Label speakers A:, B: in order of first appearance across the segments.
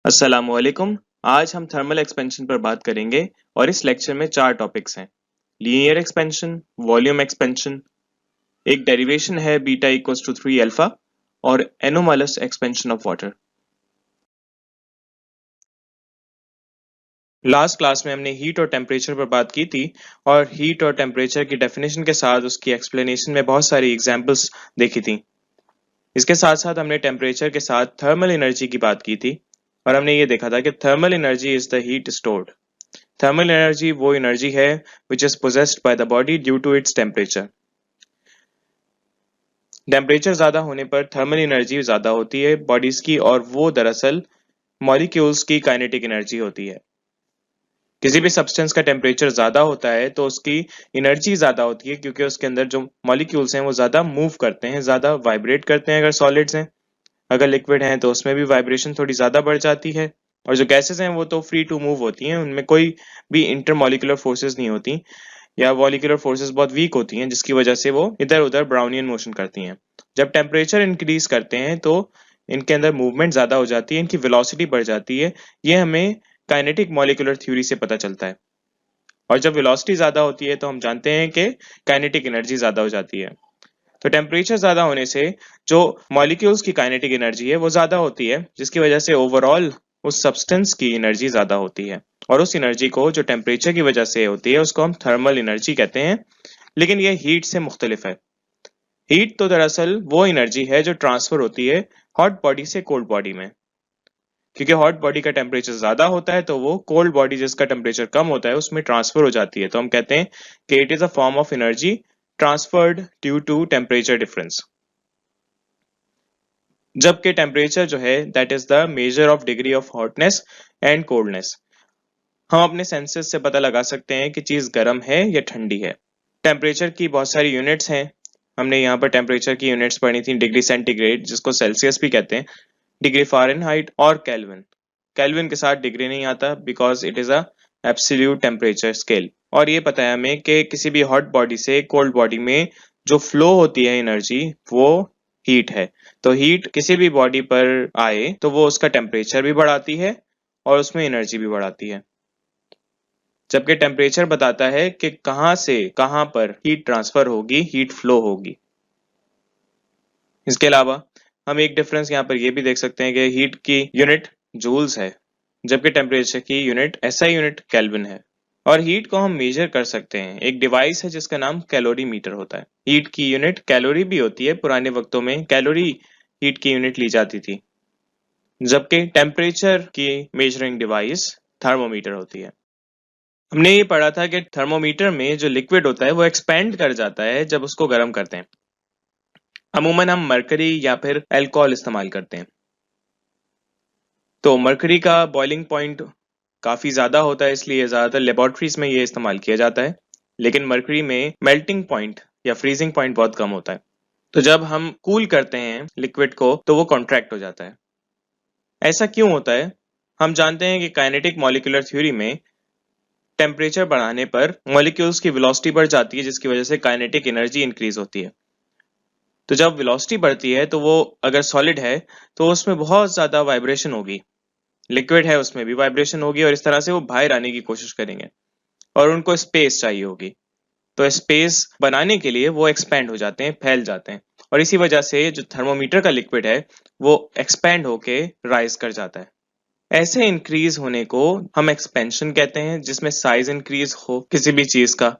A: अस्सलामुअलैकुम। आज हम थर्मल एक्सपेंशन पर बात करेंगे और इस लेक्चर में 4 टॉपिक्स हैं। लीनियर एक्सपेंशन, वॉल्यूम एक्सपेंशन, एक डेरिवेशन है बीटा इक्वल्स टू 3 अल्फा और anomalous expansion of water. Last class में हमने हीट और टेम्परेचर पर बात की थी और हीट और टेम्परेचर की डेफिनेशन के साथ उसकी एक्सप्लेनेशन में बहुत सारी एग्जांपल्स देखी थी। इसके साथ साथ हमने टेम्परेचर के साथ थर्मल एनर्जी की बात की थी और हमने ये देखा था कि thermal energy is the heat stored. Thermal energy वो एनर्जी है which is possessed by the body due to its temperature. Temperature ज्यादा होने पर थर्मल एनर्जी ज्यादा होती है बॉडीज की और वो दरअसल मॉलिक्यूल्स की काइनेटिक एनर्जी होती है। किसी भी सब्सटेंस का टेम्परेचर ज्यादा होता है तो उसकी एनर्जी ज्यादा होती है क्योंकि उसके अंदर जो मॉलिक्यूल्स हैं वो ज्यादा मूव करते हैं, ज्यादा वाइब्रेट करते हैं। अगर सॉलिड्स हैं, अगर लिक्विड हैं तो उसमें भी वाइब्रेशन थोड़ी ज्यादा बढ़ जाती है और जो गैसेस हैं वो तो फ्री टू मूव होती हैं, उनमें कोई भी इंटरमॉलिक्यूलर फोर्सेस नहीं होती या मॉलिक्यूलर फोर्सेस बहुत वीक होती हैं जिसकी वजह से वो इधर उधर ब्राउनियन मोशन करती हैं। जब टेम्परेचर इंक्रीज करते हैं तो इनके अंदर मूवमेंट ज्यादा हो जाती है, इनकी वेलोसिटी बढ़ जाती है। ये हमें काइनेटिक मॉलिक्यूलर थ्योरी से पता चलता है और जब वेलोसिटी ज्यादा होती है तो हम जानते हैं कि काइनेटिक एनर्जी ज्यादा हो जाती है। तो टेम्परेचर ज्यादा होने से जो मॉलिक्यूल्स की काइनेटिक एनर्जी है वो ज्यादा होती है जिसकी वजह से ओवरऑल उस सब्सटेंस की एनर्जी ज्यादा होती है और उस एनर्जी को जो टेम्परेचर की वजह से होती है उसको हम थर्मल एनर्जी कहते हैं। लेकिन यह हीट से मुख्तलिफ है। हीट तो दरअसल वो एनर्जी है जो ट्रांसफर होती है हॉट बॉडी से कोल्ड बॉडी में। क्योंकि हॉट बॉडी का टेम्परेचर ज्यादा होता है तो वो कोल्ड बॉडी जिसका टेम्परेचर कम होता है उसमें ट्रांसफर हो जाती है, तो हम कहते हैं कि it is a form of energy transferred due to temperature difference. जबकि टेम्परेचर जो है that is the measure of degree of hotness and coldness. हम अपने सेंसेस से पता लगा सकते हैं कि चीज गर्म है या ठंडी है। टेम्परेचर की बहुत सारी यूनिट्स हैं। हमने यहाँ पर टेम्परेचर की यूनिट्स पढ़ी थी, डिग्री सेंटीग्रेड जिसको सेल्सियस भी कहते हैं, डिग्री फ़ारेनहाइट और केल्विन। केल्विन के साथ डिग्री नहीं आता because it is a absolute temperature scale. और ये पता है हमें कि किसी भी हॉट बॉडी से कोल्ड बॉडी में जो फ्लो होती है एनर्जी वो हीट है। तो हीट किसी भी बॉडी पर आए तो वो उसका टेम्परेचर भी बढ़ाती है और उसमें एनर्जी भी बढ़ाती है, जबकि टेम्परेचर बताता है कि कहाँ से कहाँ पर हीट ट्रांसफर होगी, हीट फ्लो होगी। इसके अलावा हम एक डिफरेंस यहाँ पर ये भी देख सकते हैं कि हीट की यूनिट जूल्स है जबकि टेम्परेचर की यूनिट एसआई यूनिट केल्विन है। और हीट को हम मेजर कर सकते हैं, एक डिवाइस है जिसका नाम कैलोरी मीटर होता है। हीट की यूनिट कैलोरी भी होती है, पुराने वक्तों में कैलोरी हीट की यूनिट ली जाती थी, जबकि टेम्परेचर की मेजरिंग डिवाइस थर्मोमीटर होती है। हमने ये पढ़ा था कि थर्मोमीटर में जो लिक्विड होता है वो एक्सपेंड कर जाता है जब उसको गर्म करते हैं। अमूमन हम मरकरी या फिर अल्कोहल इस्तेमाल करते हैं। तो मरकरी का बॉइलिंग पॉइंट काफी ज्यादा होता है इसलिए ज्यादातर लेबोरेटरीज में ये इस्तेमाल किया जाता है, लेकिन मरकरी में मेल्टिंग पॉइंट या फ्रीजिंग पॉइंट बहुत कम होता है। तो जब हम कूल करते हैं लिक्विड को तो वो कॉन्ट्रैक्ट हो जाता है। ऐसा क्यों होता है? हम जानते हैं कि काइनेटिक मॉलिक्यूलर थ्योरी में टेम्परेचर बढ़ाने पर मॉलिक्यूल्स की वेलोसिटी बढ़ जाती है जिसकी वजह से काइनेटिक एनर्जी इंक्रीज होती है। तो जब वेलोसिटी बढ़ती है तो वो अगर सॉलिड है तो उसमें बहुत ज्यादा वाइब्रेशन होगी, लिक्विड है उसमें भी वाइब्रेशन होगी और इस तरह से वो बाहर आने की कोशिश करेंगे और उनको स्पेस चाहिए होगी। तो स्पेस बनाने के लिए वो एक्सपैंड हो जाते हैं, फैल जाते हैं और इसी वजह से जो थर्मोमीटर का लिक्विड है वो एक्सपैंड होके राइज कर जाता है। ऐसे इंक्रीज होने को हम एक्सपेंशन कहते हैं, जिसमें साइज इंक्रीज हो किसी भी चीज का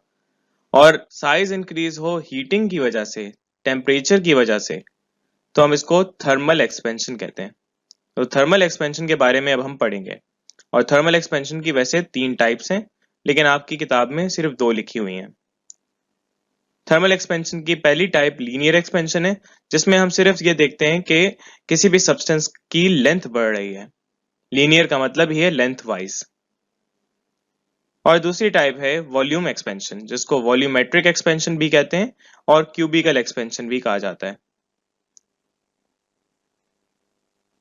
A: और साइज इंक्रीज हो हीटिंग की वजह से, टेम्परेचर की वजह से, तो हम इसको थर्मल एक्सपेंशन कहते हैं। तो थर्मल एक्सपेंशन के बारे में अब हम पढ़ेंगे और थर्मल एक्सपेंशन की वैसे 3 टाइप्स हैं लेकिन आपकी किताब में सिर्फ 2 लिखी हुई हैं। थर्मल एक्सपेंशन की पहली टाइप लीनियर एक्सपेंशन है जिसमें हम सिर्फ ये देखते हैं कि किसी भी सब्सटेंस की लेंथ बढ़ रही है। लीनियर का मतलब ही है लेंथ वाइज। और दूसरी टाइप है वॉल्यूम एक्सपेंशन जिसको वॉल्यूमेट्रिक एक्सपेंशन भी कहते हैं और क्यूबिकल एक्सपेंशन भी कहा जाता है।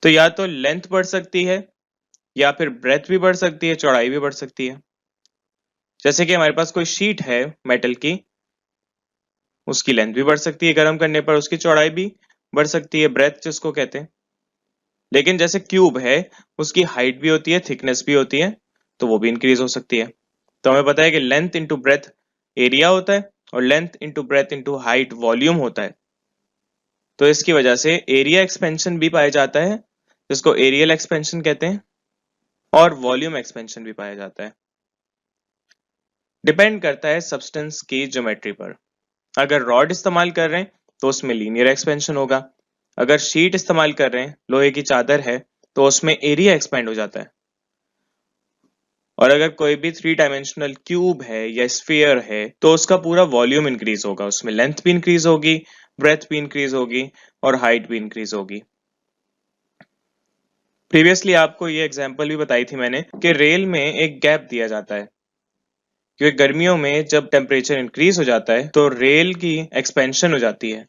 A: तो या तो लेंथ बढ़ सकती है या फिर ब्रेथ भी बढ़ सकती है, चौड़ाई भी बढ़ सकती है। जैसे कि हमारे पास कोई शीट है मेटल की, उसकी लेंथ भी बढ़ सकती है गर्म करने पर, उसकी चौड़ाई भी बढ़ सकती है, ब्रेथ जिसको कहते हैं। लेकिन जैसे क्यूब है उसकी हाइट भी होती है, थिकनेस भी होती है, तो वो भी इंक्रीज हो सकती है। तो हमें पता है कि लेंथ इंटू ब्रेथ एरिया होता है और length into breadth into height volume होता है। तो इसकी वजह से एरिया एक्सपेंशन भी पाया जाता है, जिसको एरियल एक्सपेंशन कहते हैं, और वॉल्यूम एक्सपेंशन भी पाया जाता है। डिपेंड करता है सब्सटेंस की ज्योमेट्री पर। अगर रॉड इस्तेमाल कर रहे हैं तो उसमें लीनियर एक्सपेंशन होगा। अगर शीट इस्तेमाल कर रहे हैं, लोहे की चादर है, तो उसमें एरिया एक्सपेंड हो जाता है। और अगर कोई भी 3 डायमेंशनल क्यूब है या स्फीयर है तो उसका पूरा वॉल्यूम इंक्रीज होगा, उसमें लेंथ भी इंक्रीज होगी, ब्रेथ भी इंक्रीज होगी और हाइट भी इंक्रीज होगी। प्रीवियसली आपको ये एग्जांपल भी बताई थी मैंने कि रेल में एक गैप दिया जाता है, क्योंकि गर्मियों में जब टेम्परेचर इंक्रीज हो जाता है तो रेल की एक्सपेंशन हो जाती है,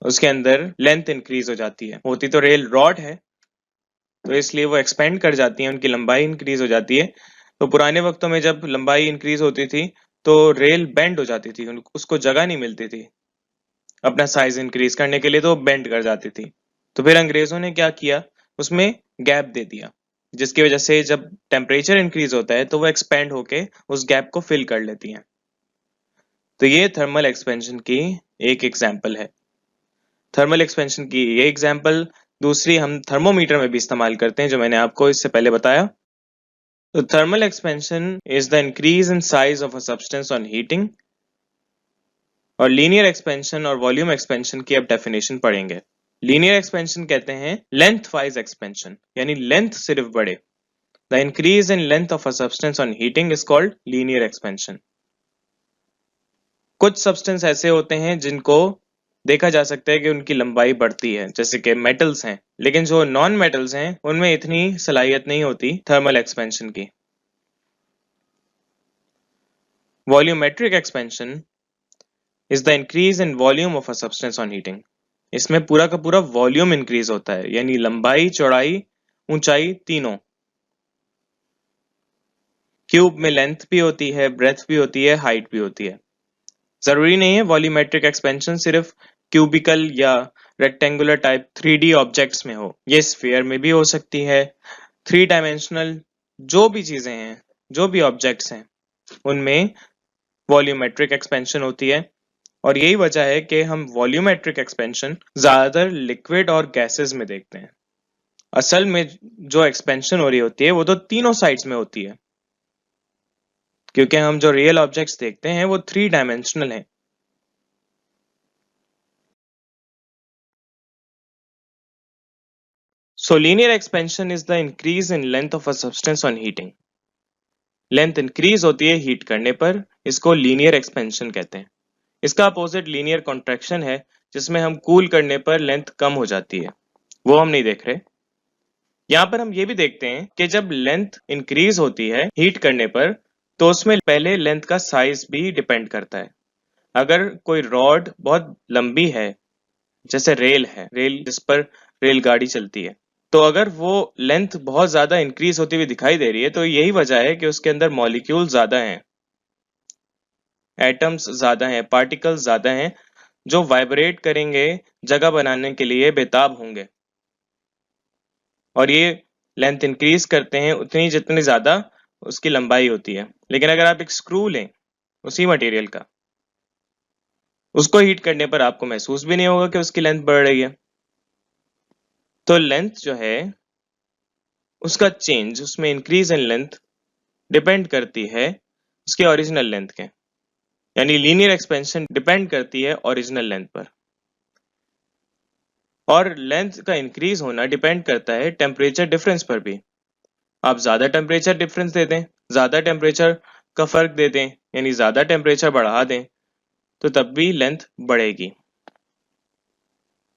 A: उसके अंदर लेंथ इंक्रीज हो जाती है। होती तो रेल रॉड है, तो इसलिए वो एक्सपेंड कर जाती है, उनकी लंबाई इंक्रीज हो जाती है। तो पुराने वक्तों में जब लंबाई इंक्रीज होती थी तो रेल बेंड हो जाती थी, उसको जगह नहीं मिलती थी अपना साइज इंक्रीज करने के लिए, तो बेंड कर जाती थी। तो फिर अंग्रेजों ने क्या किया, उसमें गैप दे दिया, जिसकी वजह से जब टेम्परेचर इंक्रीज होता है तो वो एक्सपेंड होके उस गैप को फिल कर लेती हैं। तो ये थर्मल एक्सपेंशन की एक एग्जाम्पल है। थर्मल एक्सपेंशन की ये एग्जाम्पल दूसरी हम थर्मोमीटर में भी इस्तेमाल करते हैं, जो मैंने आपको इससे पहले बताया। तो thermal expansion is the increase in size of a substance on heating, और लीनियर एक्सपेंशन और वॉल्यूम एक्सपेंशन की अब डेफिनेशन पढ़ेंगे। लीनियर एक्सपेंशन कहते हैं लेंथ वाइज एक्सपेंशन, यानी लेंथ सिर्फ बढ़े। The increase in length of a substance on heating is called linear expansion. कुछ सब्सटेंस ऐसे होते हैं जिनको देखा जा सकता है कि उनकी लंबाई बढ़ती है, जैसे कि मेटल्स हैं, लेकिन जो नॉन मेटल्स हैं उनमें इतनी सलाहियत नहीं होती थर्मल एक्सपेंशन की। Volumetric expansion is the increase in volume of a substance on heating. इसमें पूरा का पूरा वॉल्यूम इंक्रीज होता है, यानी लंबाई, चौड़ाई, ऊंचाई तीनों। क्यूब में लेंथ भी होती है, ब्रेथ भी होती है, हाइट भी होती है। जरूरी नहीं है वॉल्यूमेट्रिक एक्सपेंशन सिर्फ क्यूबिकल या रेक्टेंगुलर टाइप 3D ऑब्जेक्ट्स में हो, ये स्फीयर में भी हो सकती है। 3 डायमेंशनल जो भी चीजें हैं, जो भी ऑब्जेक्ट्स हैं, उनमें वॉल्यूमेट्रिक एक्सपेंशन होती है। और यही वजह है कि हम वॉल्यूमेट्रिक एक्सपेंशन ज्यादातर लिक्विड और गैसेस में देखते हैं। असल में जो एक्सपेंशन हो रही होती है वो तो तीनों साइड्स में होती है, क्योंकि हम जो रियल ऑब्जेक्ट्स देखते हैं वो 3 डायमेंशनल हैं। So linear expansion is the increase in length of a substance on heating. Length increase होती है हीट करने पर, इसको लीनियर एक्सपेंशन कहते हैं। इसका अपोजिट लीनियर कॉन्ट्रैक्शन है, जिसमें हम कूल करने पर लेंथ कम हो जाती है, वो हम नहीं देख रहे। यहाँ पर हम ये भी देखते हैं कि जब लेंथ इंक्रीज होती है हीट करने पर, तो उसमें पहले लेंथ का साइज भी डिपेंड करता है। अगर कोई रॉड बहुत लंबी है, जैसे रेल है, रेल जिस पर रेलगाड़ी चलती है, तो अगर वो लेंथ बहुत ज्यादा इंक्रीज होती हुई दिखाई दे रही है, तो यही वजह है कि उसके अंदर मॉलिक्यूल ज्यादा हैं, एटम्स ज्यादा हैं, पार्टिकल्स ज्यादा हैं, जो वाइब्रेट करेंगे, जगह बनाने के लिए बेताब होंगे। और ये लेंथ इंक्रीज करते हैं उतनी जितनी ज्यादा उसकी लंबाई होती है। लेकिन अगर आप एक स्क्रू लें उसी मटेरियल का, उसको हीट करने पर आपको महसूस भी नहीं होगा कि उसकी लेंथ बढ़ रही है। तो लेंथ जो है उसका चेंज, उसमें इंक्रीज इन लेंथ डिपेंड करती है उसके ओरिजिनल लेंथ के, यानी लीनियर एक्सपेंशन डिपेंड करती है ओरिजिनल लेंथ पर। और लेंथ का इंक्रीज होना डिपेंड करता है टेम्परेचर डिफरेंस पर भी। आप ज्यादा टेम्परेचर डिफरेंस दे दें, ज्यादा टेम्परेचर का फर्क दे दें, यानी ज्यादा टेम्परेचर बढ़ा दें, तो तब भी लेंथ बढ़ेगी।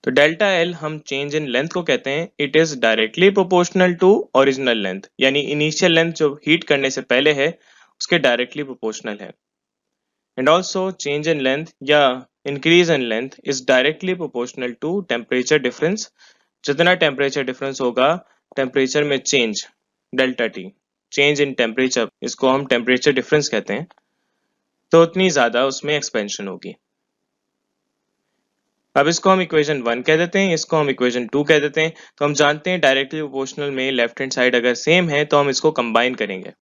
A: तो डेल्टा एल हम चेंज इन लेंथ को कहते हैं, it is directly proportional to original length, यानी इनिशियल लेंथ जो हीट करने से पहले है उसके डायरेक्टली प्रोपोर्शनल है। And also change in length या increase in length is directly proportional to temperature difference. जितना टेम्परेचर डिफरेंस होगा, टेम्परेचर में change, delta T, change in temperature, इसको हम टेम्परेचर डिफरेंस कहते हैं, तो उतनी ज्यादा उसमें एक्सपेंशन होगी। अब इसको हम इक्वेशन 1 कह देते हैं, इसको हम इक्वेशन 2 कह देते हैं। तो हम जानते हैं डायरेक्टली प्रोपोर्शनल में लेफ्ट हैंड साइड अगर सेम है तो हम इसको कंबाइन करेंगे।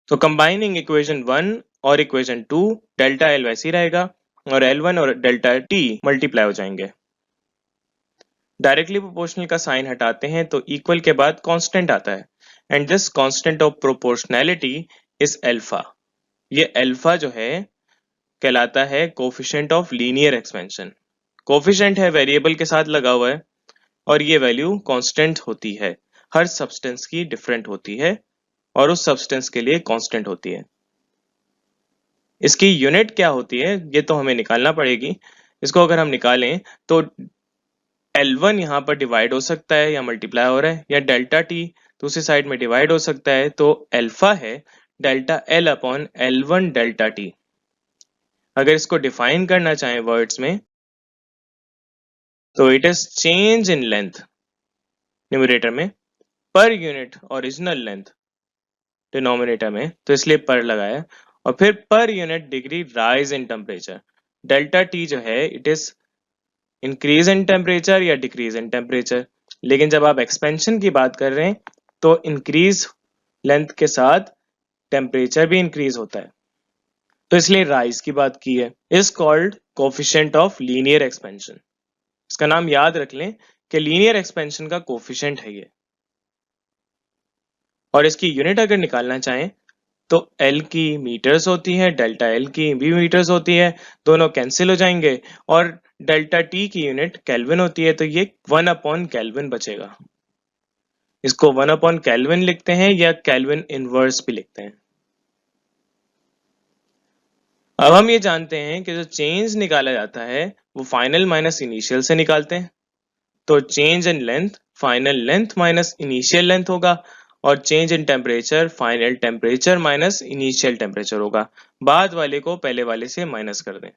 A: तो कंबाइनिंग इक्वेशन 1 और इक्वेशन 2, डेल्टा एल वैसे ही रहेगा और L1 और डेल्टा टी मल्टीप्लाई हो जाएंगे। डायरेक्टली प्रोपोर्शनल का साइन हटाते हैं तो इक्वल के बाद कांस्टेंट आता है, and this constant of proportionality is alpha. ये अल्फा जो है कहलाता है coefficient of linear expansion. Coefficient है वेरिएबल के साथ लगा हुआ है और ये वैल्यू कांस्टेंट होती है, हर सब्सटेंस की डिफरेंट होती है और उस सब्सटेंस के लिए कांस्टेंट होती है। इसकी यूनिट क्या होती है ये तो हमें निकालना पड़ेगी। इसको अगर हम निकालें तो L1 यहाँ पर डिवाइड हो सकता है या मल्टीप्लाई हो रहा है, या डेल्टा टी दूसरी साइड में डिवाइड हो सकता है, तो अल्फा है delta L upon L1 delta T. अगर इसको डिफाइन करना चाहें वर्ड्स में तो it is change in length numerator में per unit original length denominator में, तो इसलिए पर लगाया, और फिर per unit degree rise in temperature. Delta T जो है it is increase in temperature या डिक्रीज इन टेम्परेचर, लेकिन जब आप एक्सपेंशन की बात कर रहे हैं तो इंक्रीज लेंथ के साथ टेम्परेचर भी इंक्रीज होता है, तो इसलिए राइज की बात की है। Is called coefficient of linear expansion. इसका नाम याद रख लें कि लीनियर एक्सपेंशन का कोफिशिएंट है ये। और इसकी यूनिट अगर निकालना चाहें तो एल की मीटर्स होती है, डेल्टा एल की भी मीटर्स होती है, दोनों कैंसिल हो जाएंगे, और डेल्टा टी की यूनिट केल्विन होती है, तो ये 1 अपॉन केल्विन बचेगा। इसको 1 अपॉन केल्विन लिखते हैं या केल्विन इनवर्स भी लिखते हैं। अब हम ये जानते हैं कि जो चेंज निकाला जाता है वो फाइनल माइनस इनिशियल से निकालते हैं। तो change in length final length minus initial length होगा, और change in temperature final temperature minus initial temperature होगा। बाद वाले को पहले वाले से माइनस कर दें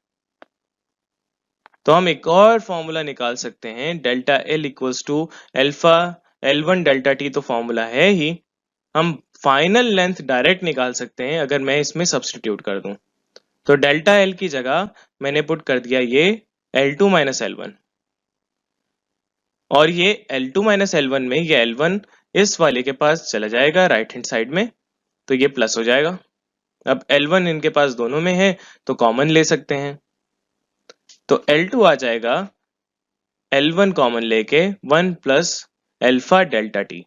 A: तो हम एक और फॉर्मूला निकाल सकते हैं, delta L equals to alpha L1 delta T. तो फॉर्मूला है ही, हम फाइनल लेंथ डायरेक्ट निकाल सकते हैं अगर मैं इसमें सब्सटीट्यूट कर दूं। तो डेल्टा एल की जगह मैंने पुट कर दिया ये L2 माइनस L1, और ये L2 माइनस L1 में ये L1 इस वाले के पास चला जाएगा राइट हैंड साइड में, तो ये प्लस हो जाएगा। अब L1 इनके पास दोनों में है तो कॉमन ले सकते हैं, तो L2 आ जाएगा L1 कॉमन लेके 1 प्लस अल्फा डेल्टा टी।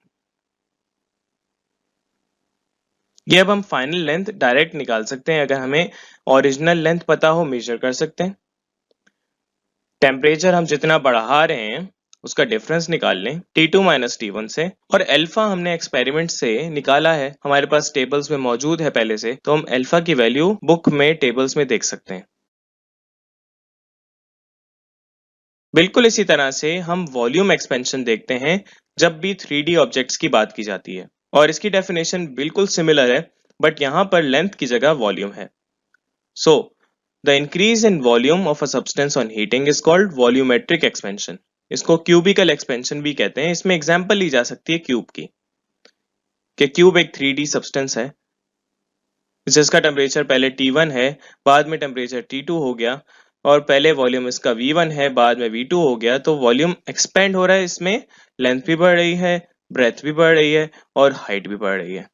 A: ये अब हम फाइनल लेंथ डायरेक्ट निकाल सकते हैं, अगर हमें ओरिजिनल लेंथ पता हो मेजर कर सकते हैं। टेम्परेचर हम जितना बढ़ा रहे हैं उसका डिफरेंस निकाल लें T2 माइनस T1 से, और अल्फा हमने एक्सपेरिमेंट से निकाला है, हमारे पास टेबल्स में मौजूद है पहले से, तो हम अल्फा की वैल्यू बुक में टेबल्स में देख सकते हैं। बिल्कुल इसी तरह से हम वॉल्यूम एक्सपेंशन देखते हैं जब भी 3D ऑब्जेक्ट्स की बात की जाती है, और इसकी डेफिनेशन बिल्कुल सिमिलर है, बट यहाँ पर लेंथ की जगह वॉल्यूम है। So the increase in volume of a substance on heating is called volumetric expansion. इसको क्यूबिकल एक्सपेंशन भी कहते हैं। इसमें एग्जांपल ली जा सकती है क्यूब की, कि क्यूब एक 3D सब्सटेंस है जिसका टेम्परेचर पहले T1 है, बाद में टेम्परेचर T2 हो गया, और पहले वॉल्यूम इसका V1 है, बाद में V2 हो गया, तो वॉल्यूम एक्सपेंड हो रहा है। इसमें लेंथ भी बढ़ रही है, ब्रेथ भी बढ़ रही है, और हाइट भी बढ़ रही है।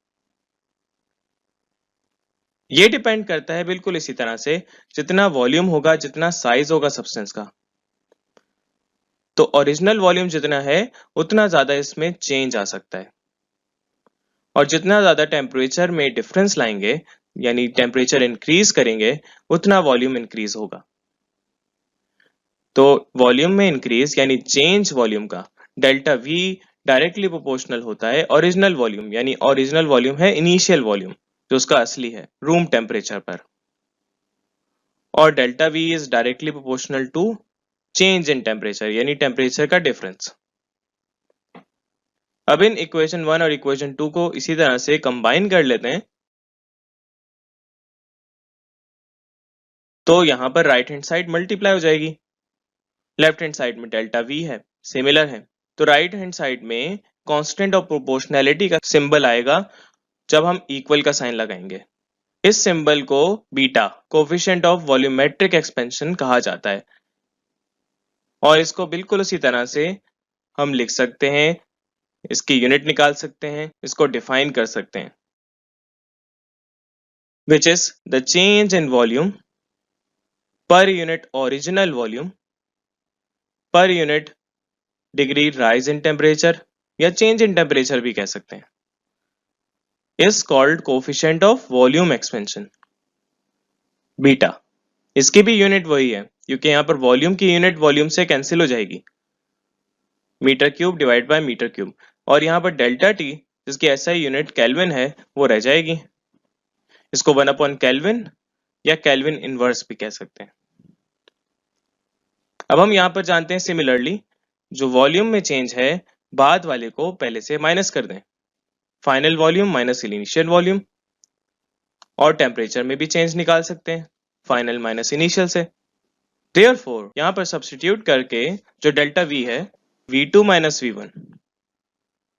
A: ये डिपेंड करता है बिल्कुल इसी तरह से, जितना वॉल्यूम होगा जितना साइज होगा सब्सटेंस का, तो ओरिजिनल वॉल्यूम जितना है उतना ज्यादा इसमें चेंज आ सकता है, और जितना ज्यादा टेम्परेचर में डिफरेंस लाएंगे यानी टेम्परेचर इंक्रीज करेंगे उतना वॉल्यूम इंक्रीज होगा। तो वॉल्यूम में इंक्रीज यानी चेंज वॉल्यूम का डेल्टा वी डायरेक्टली प्रोपोर्शनल होता है ओरिजिनल वॉल्यूम, यानी ओरिजिनल वॉल्यूम है इनिशियल वॉल्यूम जो उसका असली है रूम टेम्परेचर पर, और delta V is directly proportional to change in temperature यानी टेम्परेचर का डिफरेंस। अब इन इक्वेशन 1 और इक्वेशन 2 को इसी तरह से कंबाइन कर लेते हैं, तो यहां पर राइट हैंड साइड मल्टीप्लाई हो जाएगी, लेफ्ट हैंड साइड में डेल्टा वी है, सिमिलर है, तो राइट हैंड साइड में कांस्टेंट ऑफ प्रोपोर्शनैलिटी का सिंबल आएगा जब हम इक्वल का साइन लगाएंगे। इस सिंबल को beta, coefficient of volumetric expansion कहा जाता है। और इसको बिल्कुल उसी तरह से हम लिख सकते हैं, इसकी यूनिट निकाल सकते हैं, इसको डिफाइन कर सकते हैं, which is the change in volume per unit original volume per unit degree rise in temperature, या change in temperature भी कह सकते हैं, is called coefficient of volume expansion, beta. इसकी भी यूनिट वही है, क्योंकि यहाँ पर वॉल्यूम की यूनिट वॉल्यूम से कैंसिल हो जाएगी, metre cube divide by metre cube, और यहाँ पर डेल्टा टी जिसकी एसआई यूनिट केल्विन है वो रह जाएगी। इसको 1 केल्विन या केल्विन इनवर्स भी कह सकते हैं। अब हम यहाँ पर जानते हैं सिमिलरली जो वॉल्यूम में चेंज है बाद वाले को पहले से माइनस कर दें, final volume minus initial volume, और टेम्परेचर में भी चेंज निकाल सकते हैं, फाइनल माइनस इनिशियल से। देयरफॉर यहाँ पर सब्स्टिट्यूट करके जो डेल्टा वी है V2 माइनस V1,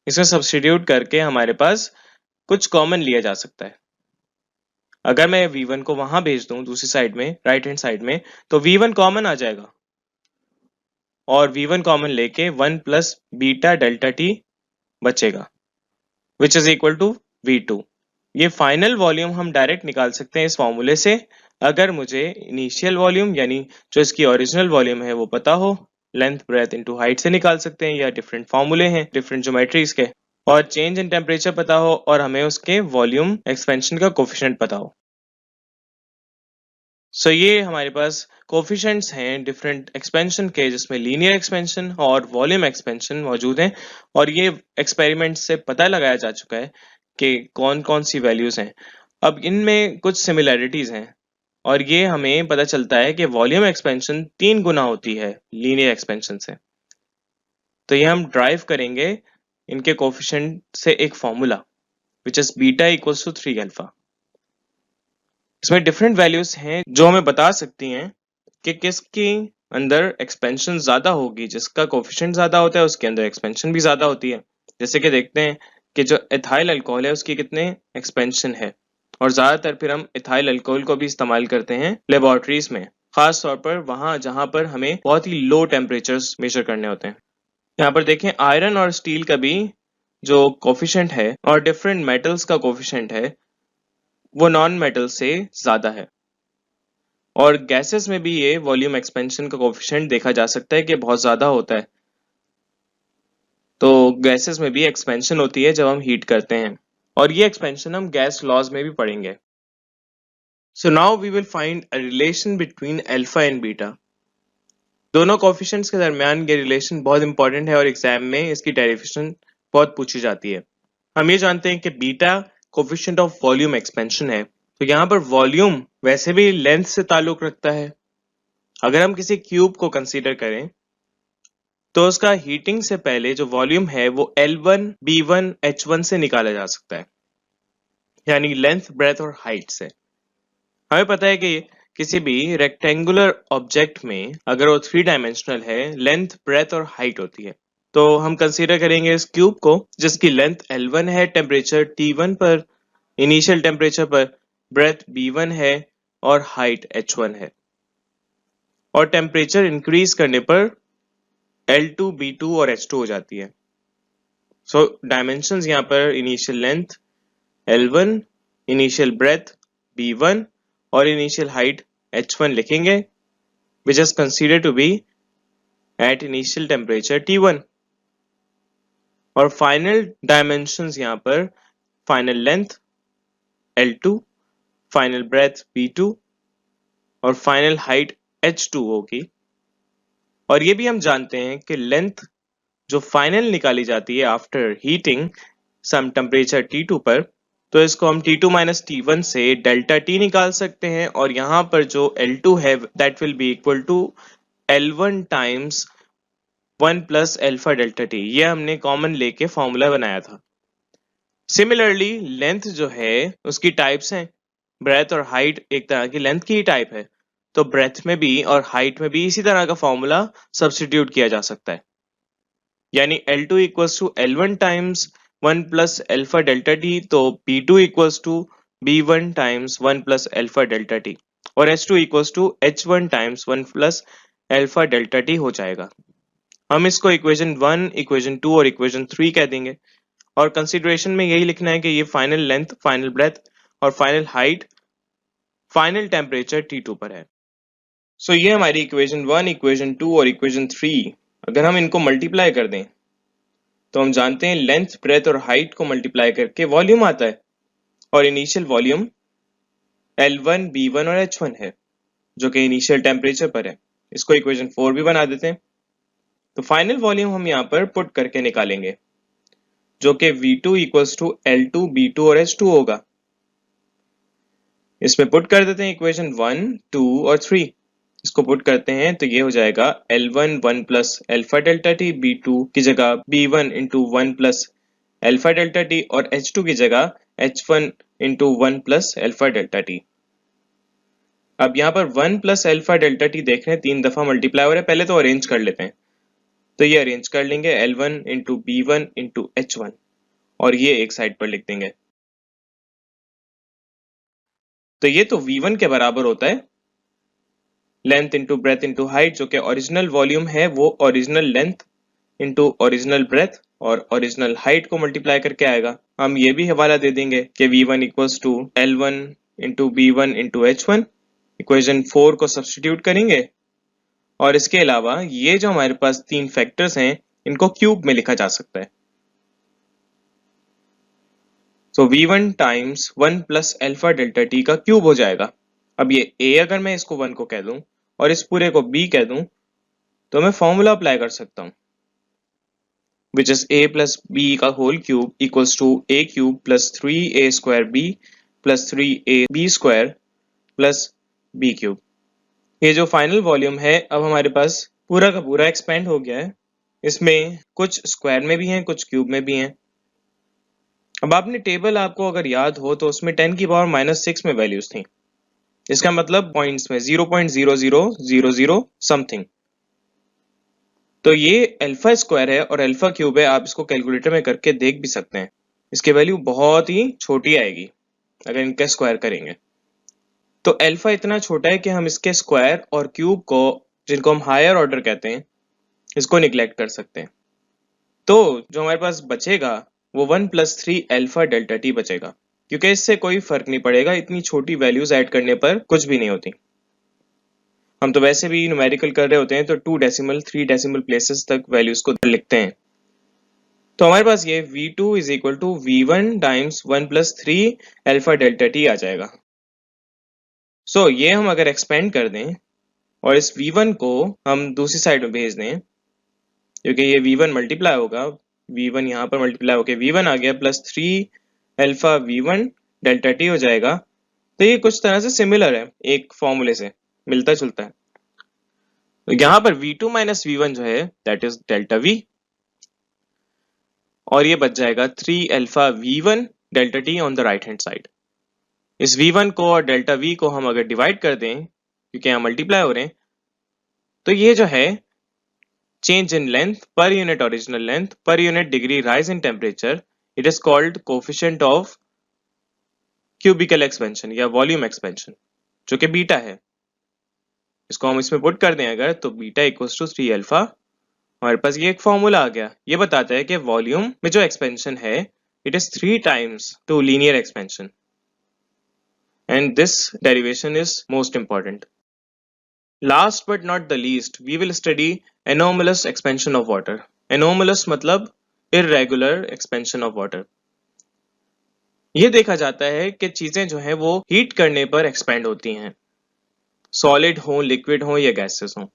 A: इसमें सब्स्टिट्यूट करके हमारे पास कुछ कॉमन लिया जा सकता है। अगर मैं V1 को वहां भेज दूं दूसरी साइड में, राइट हैंड साइड में, तो V1 कॉमन आ जाएगा और V1 कॉमन लेके 1 प्लस बीटा डेल्टा टी बचेगा, which is equal to V2। ये फाइनल वॉल्यूम हम डायरेक्ट निकाल सकते हैं इस फॉर्मूले से, अगर मुझे इनिशियल वॉल्यूम यानी जो इसकी ओरिजिनल वॉल्यूम है वो पता हो। लेंथ ब्रेथ इनटू हाइट से निकाल सकते हैं, या डिफरेंट फॉर्मूले हैं डिफरेंट ज्योमेट्रीज के, और चेंज इन टेम्परेचर पता हो और हमें उसके वॉल्यूम एक्सपेंशन का कोफिशिएंट पता हो। सो ये हमारे पास कोफिशिएंट्स हैं डिफरेंट एक्सपेंशन के, जिसमें लीनियर एक्सपेंशन और वॉल्यूम एक्सपेंशन मौजूद हैं, और ये एक्सपेरिमेंट से पता लगाया जा चुका है कि कौन कौन सी वैल्यूज हैं। अब इनमें कुछ सिमिलैरिटीज हैं, और ये हमें पता चलता है कि वॉल्यूम एक्सपेंशन 3 गुना होती है लीनियर एक्सपेंशन से। तो ये हम ड्राइव करेंगे इनके कोफिशिएंट से एक formula, which is beta equals to 3 alpha. इसमें डिफरेंट वैल्यूज हैं जो हमें बता सकती हैं कि किसके अंदर एक्सपेंशन ज्यादा होगी, जिसका कोफिशिएंट ज्यादा होता है उसके अंदर एक्सपेंशन भी ज्यादा होती है। जैसे कि देखते हैं कि जो एथाइल अल्कोहल है उसकी कितने एक्सपेंशन है, और ज्यादातर फिर हम एथाइल अल्कोहल को भी इस्तेमाल करते हैं लेबोरेटरीज में, खास तौर पर वहां जहां पर हमें बहुत ही लो टेम्परेचर्स मेजर करने होते हैं। यहाँ पर देखें आयरन और स्टील का भी जो कोफिशिएंट है और डिफरेंट मेटल्स का कोफिशिएंट है वो नॉन मेटल से ज्यादा है, और गैसेस में भी ये वॉल्यूम एक्सपेंशन का कोफिशिएंट देखा जा सकता है कि बहुत ज्यादा होता है। तो गैसेस में भी एक्सपेंशन होती है जब हम हीट करते हैं, और ये एक्सपेंशन हम गैस लॉज में भी पढ़ेंगे। So now we will find a relation between alpha and beta. दोनों कोफिशिएंट्स के दरमियान ये रिलेशन बहुत इंपॉर्टेंट है और एग्जाम में इसकी डेरिवेशन बहुत पूछी जाती है। हम ये जानते हैं कि beta coefficient of volume expansion है, तो यहाँ पर वॉल्यूम वैसे भी लेंथ से ताल्लुक रखता है। अगर हम किसी क्यूब को कंसीडर करें तो उसका हीटिंग से पहले जो वॉल्यूम है वो L1, B1, H1 से निकाला जा सकता है, यानी लेंथ ब्रेथ और हाइट से। हमें पता है कि किसी भी रेक्टेंगुलर ऑब्जेक्ट में अगर वो 3 डायमेंशनल है, लेंथ ब्रेथ और हाइट होती है। तो हम कंसीडर करेंगे इस क्यूब को जिसकी लेंथ L1 है टेम्परेचर T1 पर, इनिशियल टेम्परेचर पर, ब्रेथ B1 है और हाइट H1 है, और टेम्परेचर इंक्रीज करने पर L2, B2 और H2 हो जाती है। सो डायमेंशंस यहाँ पर initial length L1, initial breath B1 और इनिशियल हाइट H1 लिखेंगे, which is considered to be at initial temperature T1, और फाइनल डायमेंशंस यहाँ पर final length L2, final breath B2 और फाइनल हाइट H2 होगी। और ये भी हम जानते हैं कि लेंथ जो फाइनल निकाली जाती है आफ्टर हीटिंग सम टेम्परेचर T2 पर, तो इसको हम T2 माइनस T1 से डेल्टा T निकाल सकते हैं, और यहाँ पर जो L2 है that will be equal to L1 times 1 plus alpha delta T. ये हमने कॉमन लेके फॉर्मूला बनाया था। सिमिलरली लेंथ जो है उसकी टाइप्स हैं, ब्रेथ और हाइट एक तरह की लेंथ की ही टाइप है, तो ब्रेथ में भी और हाइट में भी इसी तरह का फॉर्मूला सब्स्टिट्यूट किया जा सकता है, यानी L2 equals to L1 times 1 plus alpha delta T, तो P2 equals to B1 times 1 plus alpha delta T और H2 equals to H1 times 1 plus alpha delta T हो जाएगा। हम इसको इक्वेशन 1, इक्वेशन 2 और इक्वेशन 3 कह देंगे और कंसिडरेशन में यही लिखना है कि ये फाइनल लेंथ, फाइनल ब्रेथ और final height final temperature T2 पर है। सो ये हमारी इक्वेशन 1, इक्वेशन 2 और इक्वेशन 3 अगर हम इनको मल्टीप्लाई कर दें तो हम जानते हैं लेंथ, ब्रेथ और हाइट को मल्टीप्लाई करके वॉल्यूम आता है और इनिशियल वॉल्यूम L1, B1 और H1 है जो कि इनिशियल टेम्परेचर पर है। इसको इक्वेशन 4 भी बना देते हैं। तो फाइनल वॉल्यूम हम यहाँ पर पुट करके निकालेंगे जो कि V2 equals to L2, B2 और H2 होगा। इसमें पुट कर देते हैं इक्वेशन 1, 2 और 3। इसको पुट करते हैं तो ये हो जाएगा L1 1 plus alpha delta T, B2 की जगह B1 into 1 plus alpha delta T और H2 की जगह H1 into 1 plus alpha delta T. अब यहाँ पर 1 प्लस अल्फा डेल्टा टी देख रहे हैं 3 दफा मल्टीप्लाई हो रहा है, पहले तो अरेंज कर लेते हैं। तो ये अरेंज कर लेंगे L1 into B1 into H1 और ये एक साइड पर लिख देंगे। तो ये तो V1 के बराबर होता है length into breadth into height, जो कि ओरिजिनल वॉल्यूम है वो original length into original breadth और ओरिजिनल हाइट को मल्टीप्लाई करके आएगा। हम ये भी हवाला दे देंगे कि V1 equals to L1 into B1 into H1। Equation 4 को सब्स्टिट्यूट करेंगे और इसके अलावा ये जो हमारे पास 3 फैक्टर्स हैं इनको क्यूब में लिखा जा सकता है। तो V1 times 1 plus alpha delta T का क्यूब हो जाएगा। अब ये A अगर मैं इसको 1 को कह दूं और इस पूरे को B कह दूं तो मैं फॉर्मूला अप्लाई कर सकता हूं which is A plus B का whole cube equals to A cube plus 3A square B plus 3AB square plus B cube. ये जो फाइनल वॉल्यूम है अब हमारे पास पूरा का पूरा एक्सपेंड हो गया है। इसमें कुछ स्क्वायर में भी हैं, कुछ क्यूब में भी हैं। अब आपने टेबल आपको अगर याद हो तो उसमें 10 की पावर -6 में वैल्यूज थी। इसका मतलब पॉइंट्स में 0.0000 समथिंग। तो ये अल्फा स्क्वायर है और अल्फा क्यूब है। आप इसको कैलकुलेटर में करके देख भी सकते हैं। इसकी वैल्यू बहुत ही छोटी आएगी अगर इनका स्क्वायर करेंगे। तो अल्फा इतना छोटा है कि हम इसके स्क्वायर और क्यूब को, जिनको हम हायर ऑर्डर कहते हैं, इसको निग्लेक्ट कर सकते हैं। तो जो हमारे पास बचेगा वो 1 प्लस 3 अल्फा डेल्टा टी बचेगा, क्योंकि इससे कोई फर्क नहीं पड़ेगा। इतनी छोटी वैल्यूज ऐड करने पर कुछ भी नहीं होती। हम तो वैसे भी न्यूमेरिकल कर रहे होते हैं तो 2 डेसिमल 3 डेसिमल प्लेसेस तक वैल्यूज को लिखते हैं। तो हमारे पास ये V2 is equal to V1 times 1 plus 3 alpha delta T आ जाएगा। सो ये हम अगर एक्सपेंड कर दें और इस V1 को हम दूसरी साइड में भेज दें, क्योंकि ये V1 मल्टीप्लाई होगा, V1 यहाँ पर मल्टीप्लाई होकर V1 आ गया plus 3 alpha V1 delta T हो जाएगा। तो ये कुछ तरह से सिमिलर है, एक फॉर्मूले से मिलता जुलता है। तो यहाँ पर V2 माइनस V1 जो है दैट इज डेल्टा V और ये बच जाएगा 3 alpha V1 delta T on the right hand side. इस V1 को और डेल्टा V को हम अगर डिवाइड कर दें, क्योंकि यहाँ मल्टीप्लाई हो रहे हैं, तो ये जो है change in length per unit original length per unit degree rise in temperature, it is called coefficient of cubicle expansion या वॉल्यूम एक्सपेंशन, जो कि बीटा है। इसको हम इसमें पुट कर दें अगर, तो बीटा इक्वल्स टू 3 अल्फा। हमारे पास ये एक फॉर्मूला आ गया। ये बताता है कि वॉल्यूम में जो एक्सपेंशन है it is 3 times to linear expansion and this derivation is most important. Last but not the least, we will study anomalous expansion of water. Anomalous मतलब irregular expansion of water. ये देखा जाता है कि चीजें जो हैं वो हीट करने पर एक्सपेंड होती हैं, सॉलिड हो, लिक्विड हो या गैसेस हो।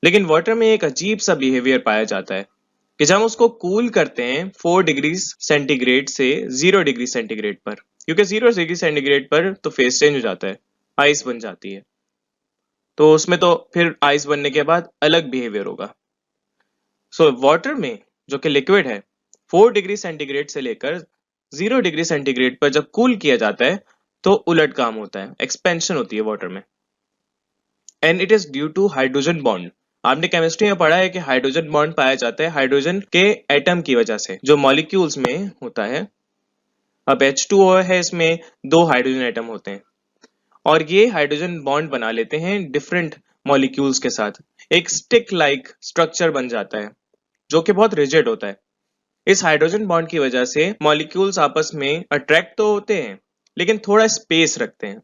A: लेकिन वाटर में एक अजीब सा बिहेवियर पाया जाता है कि जब हम उसको कूल करते हैं 4 डिग्री सेंटीग्रेड से 0 डिग्री सेंटीग्रेड पर, क्योंकि 0 डिग्री सेंटीग्रेड पर तो फेस चेंज हो जाता है, आइस बन जाती है, तो उसमें तो फिर आइस बनने के बाद अलग बिहेवियर होगा। सो वाटर में जो कि लिक्विड है 4 डिग्री सेंटीग्रेड से लेकर 0 डिग्री सेंटीग्रेड पर जब कूल किया जाता है तो उलट काम होता है, एक्सपेंशन होती है वाटर में। And it is due to hydrogen bond. आपने केमिस्ट्री में पढ़ा है कि हाइड्रोजन बॉन्ड पाया जाता है हाइड्रोजन के एटम की वजह से, जो मॉलिक्यूल्स में होता है। अब H2O है, इसमें 2 हाइड्रोजन एटम होते हैं और ये हाइड्रोजन बॉन्ड बना लेते हैं डिफरेंट मॉलिक्यूल्स के साथ। एक स्टिक लाइक स्ट्रक्चर बन जाता है जो कि बहुत रिजिड होता है। इस हाइड्रोजन बॉन्ड की वजह से मॉलिक्यूल्स आपस में अट्रैक्ट तो होते हैं लेकिन थोड़ा स्पेस रखते हैं।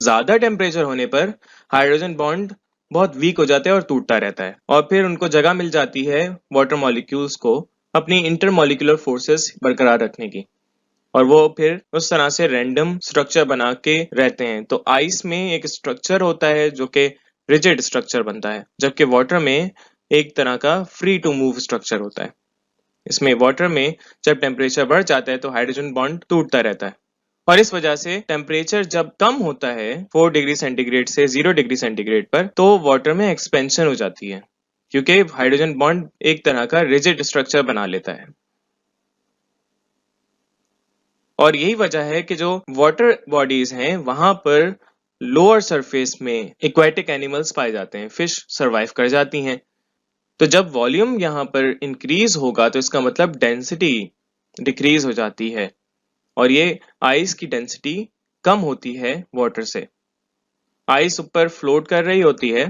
A: ज्यादा टेम्परेचर होने पर हाइड्रोजन बॉन्ड बहुत वीक हो जाता है और टूटता रहता है और फिर उनको जगह मिल जाती है वाटर मॉलिक्यूल्स को अपनी इंटरमॉलिक्यूलर फोर्सेस बरकरार रखने की, और वो फिर उस तरह से रैंडम स्ट्रक्चर बना के रहते हैं। तो आइस में एक स्ट्रक्चर होता है जो कि रिजिड स्ट्रक्चर बनता है, जबकि वाटर में एक तरह का फ्री टू मूव स्ट्रक्चर होता है। इसमें वाटर में जब टेम्परेचर बढ़ जाता है तो हाइड्रोजन बॉन्ड टूटता रहता है और इस वजह से टेम्परेचर जब कम होता है 4 डिग्री सेंटीग्रेड से 0 डिग्री सेंटीग्रेड पर, तो वाटर में एक्सपेंशन हो जाती है क्योंकि हाइड्रोजन बॉन्ड एक तरह का रिजिड स्ट्रक्चर बना लेता है। और यही वजह है कि जो वाटर बॉडीज हैं वहां पर लोअर सरफेस में एक्वेटिक एनिमल्स पाए जाते हैं, फिश सरवाइव कर जाती हैं। तो जब वॉल्यूम यहाँ पर इंक्रीज होगा तो इसका मतलब डेंसिटी डिक्रीज हो जाती है और ये आइस की डेंसिटी कम होती है वाटर से। आइस ऊपर फ्लोट कर रही होती है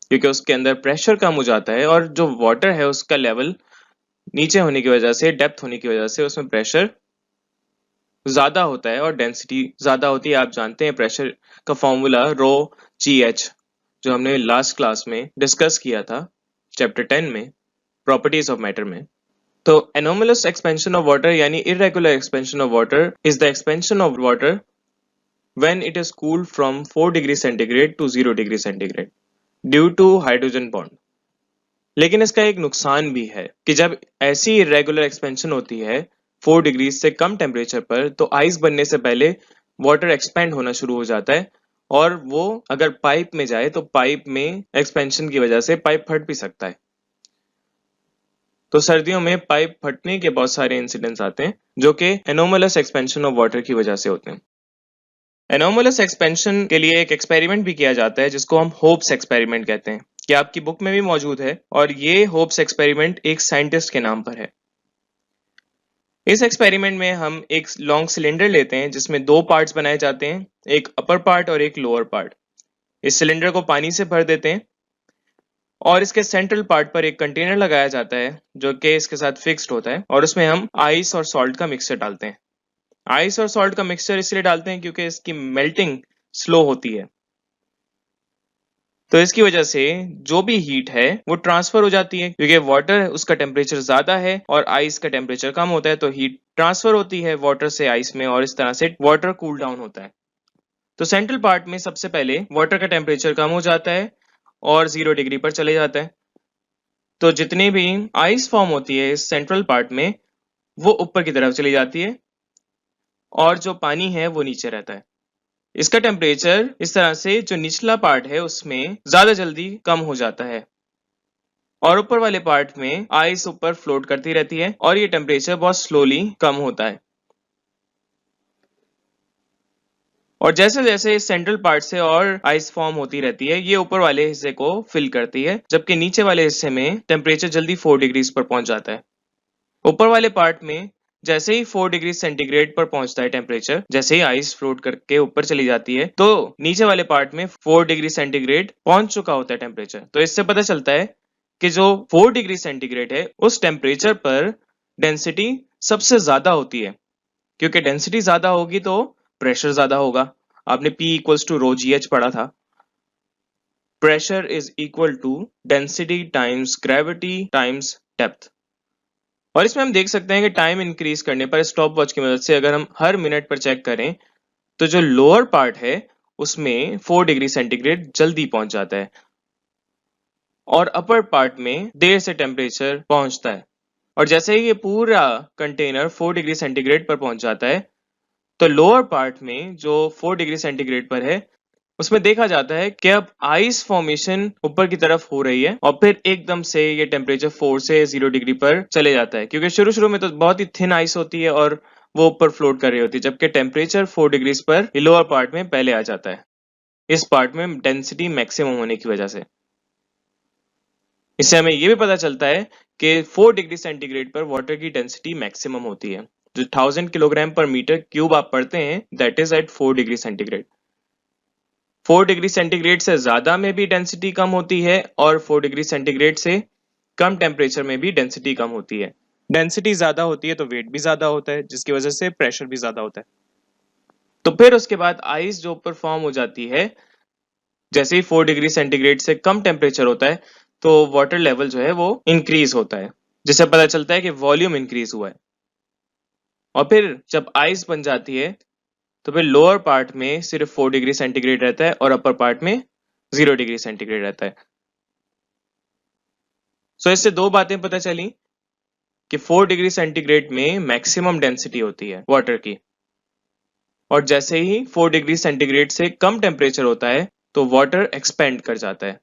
A: क्योंकि उसके अंदर प्रेशर कम हो जाता है और जो वाटर है उसका लेवल नीचे होने की वजह से, डेप्थ होने की वजह से उसमें प्रेशर ज्यादा होता है और डेंसिटी ज्यादा होती है। आप जानते हैं प्रेशर का फॉर्मूला रो जी एच, जो हमने लास्ट क्लास में डिस्कस किया था चैप्टर 10 में, प्रॉपर्टीज ऑफ मैटर में। तो anomalous expansion of water यानी irregular expansion of water is the expansion of water when it is cooled from 4 degree centigrade to 0 degree centigrade due to hydrogen bond। लेकिन इसका एक नुकसान भी है कि जब ऐसी इरेगुलर एक्सपेंशन होती है 4 डिग्री से कम टेम्परेचर पर, तो आइस बनने से पहले वाटर एक्सपेंड होना शुरू हो जाता है और वो अगर पाइप में जाए तो पाइप में एक्सपेंशन की वजह से पाइप फट भी सकता है। तो सर्दियों में पाइप फटने के बहुत सारे इंसिडेंट्स आते हैं जो कि एनोमलस एक्सपेंशन ऑफ वाटर की वजह से होते हैं। एनोमलस एक्सपेंशन के लिए एक एक्सपेरिमेंट भी किया जाता है जिसको हम होप्स एक्सपेरिमेंट कहते हैं, कि आपकी बुक में भी मौजूद है, और ये होप्स एक्सपेरिमेंट एक साइंटिस्ट के नाम पर है। इस एक्सपेरिमेंट में हम एक लॉन्ग सिलेंडर लेते हैं जिसमें 2 पार्ट्स बनाए जाते हैं, एक अपर पार्ट और एक लोअर पार्ट। इस सिलेंडर को पानी से भर देते हैं और इसके सेंट्रल पार्ट पर एक कंटेनर लगाया जाता है जो कि इसके साथ फिक्स्ड होता है और उसमें हम आइस और सॉल्ट का मिक्सचर डालते हैं। आइस और सॉल्ट का मिक्सचर इसलिए डालते हैं क्योंकि इसकी मेल्टिंग स्लो होती है, तो इसकी वजह से जो भी हीट है वो ट्रांसफर हो जाती है। क्योंकि वाटर उसका टेम्परेचर ज्यादा है और आइस का टेम्परेचर कम होता है, तो हीट ट्रांसफर होती है वाटर से आइस में और इस तरह से वाटर कूल डाउन होता है। तो सेंट्रल पार्ट में सबसे पहले वाटर का टेम्परेचर कम हो जाता है और 0 डिग्री पर चले जाता है। तो जितनी भी आइस फॉर्म होती है इस सेंट्रल पार्ट में वो ऊपर की तरफ चली जाती है और जो पानी है वो नीचे रहता है। इसका टेम्परेचर इस तरह से जो निचला पार्ट है उसमें ज्यादा जल्दी कम हो जाता है और ऊपर वाले पार्ट में आइस ऊपर फ्लोट करती रहती है और ये टेम्परेचर बहुत स्लोली कम होता है। और जैसे जैसे इस सेंट्रल पार्ट से और आइस फॉर्म होती रहती है, ये ऊपर वाले हिस्से को फिल करती है, जबकि नीचे वाले हिस्से में टेम्परेचर जल्दी 4 डिग्री पर पहुंच जाता है। ऊपर वाले पार्ट में जैसे ही 4 डिग्री सेंटीग्रेड पर पहुंचता है टेम्परेचर, जैसे ही आइस फ्लोट करके ऊपर चली जाती है, तो नीचे वाले पार्ट में 4 डिग्री सेंटीग्रेड पहुंच चुका होता है टेम्परेचर। तो इससे पता चलता है कि जो 4 डिग्री सेंटीग्रेड है उस टेम्परेचर पर डेंसिटी सबसे ज्यादा होती है, क्योंकि डेंसिटी ज्यादा होगी तो प्रेशर ज्यादा होगा। आपने P equals to rho g h पढ़ा था। Pressure is equal to density times gravity times depth. और इसमें हम देख सकते हैं कि टाइम इंक्रीज करने पर स्टॉप वॉच की मदद से अगर हम हर मिनट पर चेक करें तो जो लोअर पार्ट है उसमें 4 डिग्री सेंटीग्रेड जल्दी पहुंच जाता है और अपर पार्ट में देर से टेम्परेचर पहुंचता है। और जैसे ही ये पूरा कंटेनर 4 डिग्री सेंटीग्रेड पर पहुंच जाता है, तो लोअर पार्ट में जो 4 डिग्री सेंटीग्रेड पर है उसमें देखा जाता है कि अब आइस फॉर्मेशन ऊपर की तरफ हो रही है और फिर एकदम से ये टेम्परेचर 4 से 0 डिग्री पर चले जाता है, क्योंकि शुरू शुरू में तो बहुत ही थिन आइस होती है और वो ऊपर फ्लोट कर रही होती है, जबकि टेम्परेचर 4 डिग्रीज पर लोअर पार्ट में पहले आ जाता है, इस पार्ट में डेंसिटी मैक्सिमम होने की वजह से। इससे हमें ये भी पता चलता है कि 4 डिग्री सेंटीग्रेड पर वाटर की डेंसिटी मैक्सिमम होती है, जो 1000 किलोग्राम पर मीटर क्यूब आप पढ़ते हैं, that is at 4 degree centigrade. 4 degree centigrade से ज्यादा में भी डेंसिटी कम होती है और 4 डिग्री सेंटीग्रेड से कम टेम्परेचर में भी डेंसिटी कम होती है। डेंसिटी ज्यादा होती है तो वेट भी ज्यादा होता है, जिसकी वजह से प्रेशर भी ज्यादा होता है। तो फिर उसके बाद आइस जो ऊपर फॉर्म हो जाती है, जैसे ही 4 डिग्री सेंटीग्रेड से कम टेम्परेचर होता है तो वाटर लेवल जो है वो इंक्रीज होता है, जिससे पता चलता है कि वॉल्यूम इंक्रीज हुआ है। और फिर जब आइस बन जाती है तो फिर लोअर पार्ट में सिर्फ 4 डिग्री सेंटीग्रेड रहता है और अपर पार्ट में 0 डिग्री सेंटीग्रेड रहता है। सो इससे दो बातें पता चली कि 4 डिग्री सेंटीग्रेड में मैक्सिमम डेंसिटी होती है वाटर की, और जैसे ही 4 डिग्री सेंटीग्रेड से कम टेम्परेचर होता है तो वाटर एक्सपेंड कर जाता है।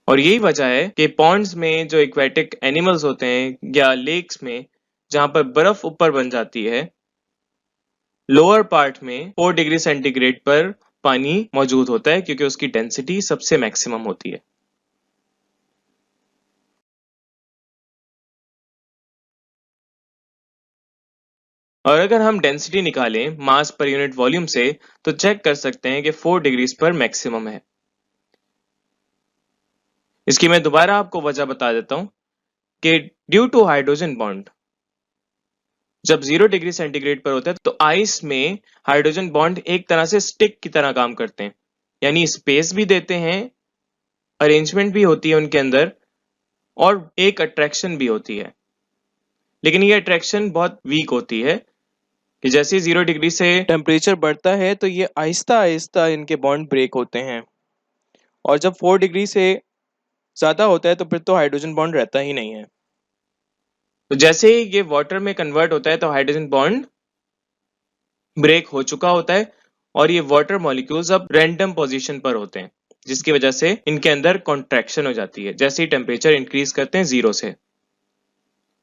A: और यही वजह है कि पॉन्ड्स में जो एक्वेटिक एनिमल्स होते हैं या लेक्स में जहां पर बर्फ ऊपर बन जाती है, लोअर पार्ट में 4 डिग्री सेंटीग्रेड पर पानी मौजूद होता है, क्योंकि उसकी डेंसिटी सबसे मैक्सिमम होती है। और अगर हम डेंसिटी निकालें मास पर यूनिट वॉल्यूम से तो चेक कर सकते हैं कि 4 डिग्रीज पर मैक्सिमम है। इसकी मैं दोबारा आपको वजह बता देता हूं कि ड्यू टू हाइड्रोजन बॉन्ड, जब 0 डिग्री सेंटीग्रेड पर होता है तो आइस में हाइड्रोजन बॉन्ड एक तरह से स्टिक की तरह काम करते हैं, यानी स्पेस भी देते हैं, अरेंजमेंट भी होती है उनके अंदर, और एक अट्रैक्शन भी होती है। लेकिन ये अट्रैक्शन बहुत वीक होती है कि जैसे 0 डिग्री से टेम्परेचर बढ़ता है तो ये आहिस्ता आहिस्ता इनके बॉन्ड ब्रेक होते हैं, और जब 4 डिग्री से ज्यादा होता है तो फिर तो हाइड्रोजन बॉन्ड रहता ही नहीं है। तो जैसे ही ये वाटर में कन्वर्ट होता है तो हाइड्रोजन बॉन्ड ब्रेक हो चुका होता है, और ये वाटर मॉलिक्यूल्स अब रैंडम पोजीशन पर होते हैं, जिसकी वजह से इनके अंदर कॉन्ट्रैक्शन हो जाती है जैसे ही टेम्परेचर इंक्रीज करते हैं 0 से।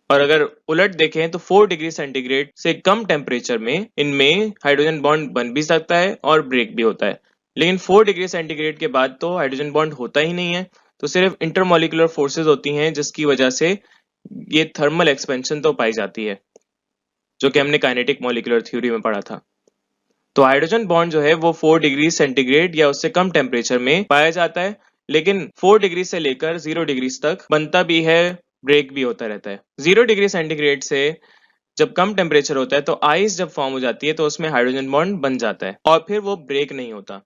A: और अगर उलट देखें तो 4 डिग्री सेंटीग्रेड से कम टेम्परेचर में इनमें हाइड्रोजन बॉन्ड बन भी सकता है और ब्रेक भी होता है, लेकिन 4 डिग्री सेंटीग्रेड के बाद तो हाइड्रोजन बॉन्ड होता ही नहीं है, तो सिर्फ इंटरमोलिकुलर फोर्सेस होती हैं, जिसकी वजह से ये थर्मल एक्सपेंशन तो पाई जाती है, जो कि हमने काइनेटिक मॉलिक्यूलर थ्योरी में पढ़ा था। तो हाइड्रोजन बॉन्ड जो है वो 4 डिग्री सेंटीग्रेड या उससे कम टेम्परेचर में पाया जाता है, लेकिन 4 डिग्री से लेकर 0 डिग्री तक बनता भी है, ब्रेक भी होता रहता है। 0 डिग्री सेंटीग्रेड से जब कम टेम्परेचर होता है तो आइस जब फॉर्म हो जाती है तो उसमें हाइड्रोजन बॉन्ड बन जाता है और फिर वो ब्रेक नहीं होता।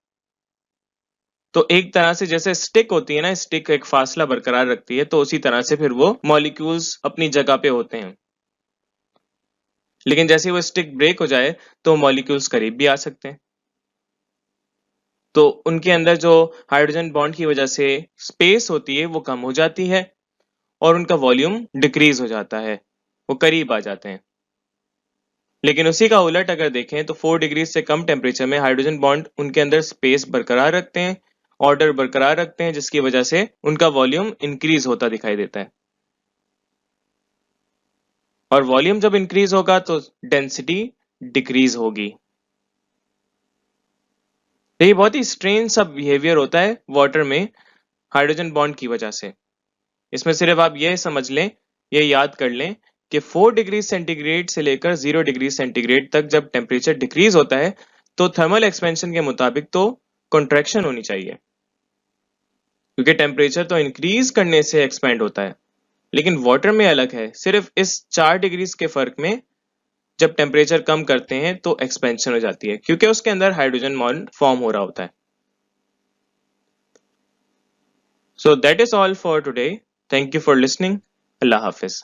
A: तो एक तरह से जैसे स्टिक होती है ना, स्टिक एक फासला बरकरार रखती है, तो उसी तरह से फिर वो मॉलिक्यूल्स अपनी जगह पे होते हैं। लेकिन जैसे वो स्टिक ब्रेक हो जाए तो मॉलिक्यूल्स करीब भी आ सकते हैं, तो उनके अंदर जो हाइड्रोजन बॉन्ड की वजह से स्पेस होती है वो कम हो जाती है और उनका वॉल्यूम डिक्रीज हो जाता है, वो करीब आ जाते हैं। लेकिन उसी का उलट अगर देखें तो 4 डिग्री से कम टेम्परेचर में हाइड्रोजन बॉन्ड उनके अंदर स्पेस बरकरार रखते हैं, ऑर्डर बरकरार रखते हैं, जिसकी वजह से उनका वॉल्यूम इंक्रीज होता दिखाई देता है। और वॉल्यूम जब इंक्रीज होगा तो डेंसिटी डिक्रीज होगी। तो ये बहुत ही स्ट्रेंज सा बिहेवियर होता है वाटर में हाइड्रोजन बॉन्ड की वजह से। इसमें सिर्फ आप ये समझ लें, ये याद कर लें कि 4 डिग्री सेंटीग्रेड से लेकर 0 डिग्री सेंटीग्रेड तक जब टेम्परेचर डिक्रीज होता है तो थर्मल एक्सपेंशन के मुताबिक तो कॉन्ट्रैक्शन होनी चाहिए, क्योंकि टेम्परेचर तो इंक्रीज करने से एक्सपेंड होता है। लेकिन वाटर में अलग है, सिर्फ इस 4 डिग्रीज के फर्क में जब टेम्परेचर कम करते हैं तो एक्सपेंशन हो जाती है, क्योंकि उसके अंदर हाइड्रोजन बॉन्ड फॉर्म हो रहा होता है। So that is all for today. Thank you for listening. Allah Hafiz.